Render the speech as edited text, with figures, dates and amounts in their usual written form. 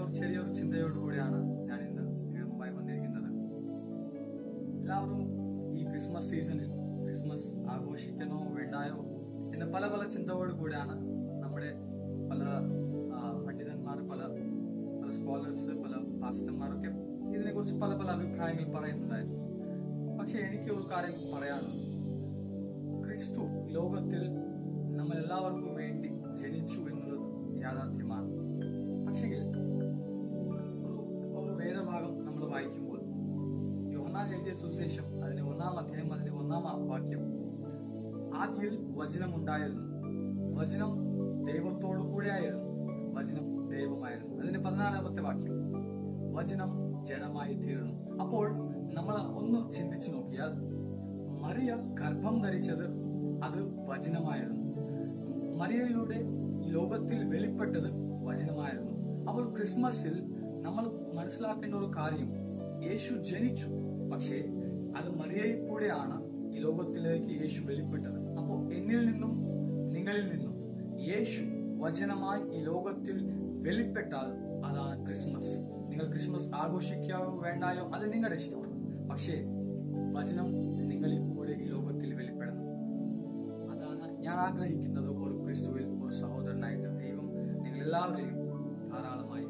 ഒരു ചെറിയൊരു ചിന്തയോടുകൂടിയാണ് ഞാൻ ഇന്ന് മുമ്പായി വന്നിരിക്കുന്നത്. എല്ലാവരും ഈ ക്രിസ്മസ് സീസണിൽ ക്രിസ്മസ് ആഘോഷിക്കണോ വേണ്ടായോ എന്ന പല പല ചിന്തയോടു കൂടിയാണ് നമ്മുടെ പല പണ്ഡിതന്മാർ, പല പല സ്കോളേഴ്സ്, പല പാസ്റ്റർമാരൊക്കെ ഇതിനെക്കുറിച്ച് പല പല അഭിപ്രായങ്ങൾ പറയുന്നുണ്ടായിരുന്നു. പക്ഷെ എനിക്ക് ഒരു കാര്യം പറയാനുള്ളത്, ക്രിസ്തു ലോകത്തിൽ നമ്മൾ എല്ലാവർക്കും വേണ്ടി ജനിച്ചു എന്നുള്ളത് യാഥാർത്ഥ്യമാണ്. പക്ഷേ ഒരു വേദഭാഗം നമ്മൾ വായിക്കുമ്പോൾ യോഹന്നാൻ എഴുതിയ സുവിശേഷം അതിന്റെ 1-ാം അധ്യായം അതിന്റെ 1-ാം വാക്യം, ആദിയിൽ വചനം ഉണ്ടായിരുന്നു, വചനം ദൈവത്തോടു കൂടെയായിരുന്നു, വചനം ദൈവമായിരുന്നു. അതിന്റെ 14-ാമത്തെ വാക്യം, വചനം ജഡമായി തീർന്നു. അപ്പോൾ നമ്മൾ ഒന്ന് ചിന്തിച്ചു നോക്കിയാൽ മറിയ ഗർഭം ധരിച്ചത് അത് വചനമായിരുന്നു. മറിയയിലൂടെ ഈ ലോകത്തിൽ വെളിപ്പെട്ടത് വചനമായിരുന്നു. അപ്പോൾ ക്രിസ്മസിൽ നമ്മൾ മനസ്സിലാക്കേണ്ട ഒരു കാര്യം, യേശു ജനിച്ചു, പക്ഷേ അത് മറിയയിൽ കൂടെയാണ് ഈ ലോകത്തിലേക്ക് യേശു വെളിപ്പെട്ടത്. അപ്പോൾ എന്നിൽ നിന്നും നിങ്ങളിൽ നിന്നും യേശു വചനമായി ഈ ലോകത്തിൽ വെളിപ്പെട്ടാൽ അതാണ് ക്രിസ്മസ്. നിങ്ങൾ ക്രിസ്മസ് ആഘോഷിക്കാവോ വേണ്ടായോ അത് നിങ്ങളുടെ ഇഷ്ടമാണ്. പക്ഷേ വചനം നിങ്ങളിൽ കൂടെ ഈ ലോകത്തിൽ വെളിപ്പെടണം. അതാണ് ഞാൻ ആഗ്രഹിക്കുന്നത്. ഒരു ക്രിസ്തുവിൽ ഒരു സഹോദരനായിട്ട് ദൈവം നിങ്ങൾ എല്ലാവരെയും ധാരാളമായി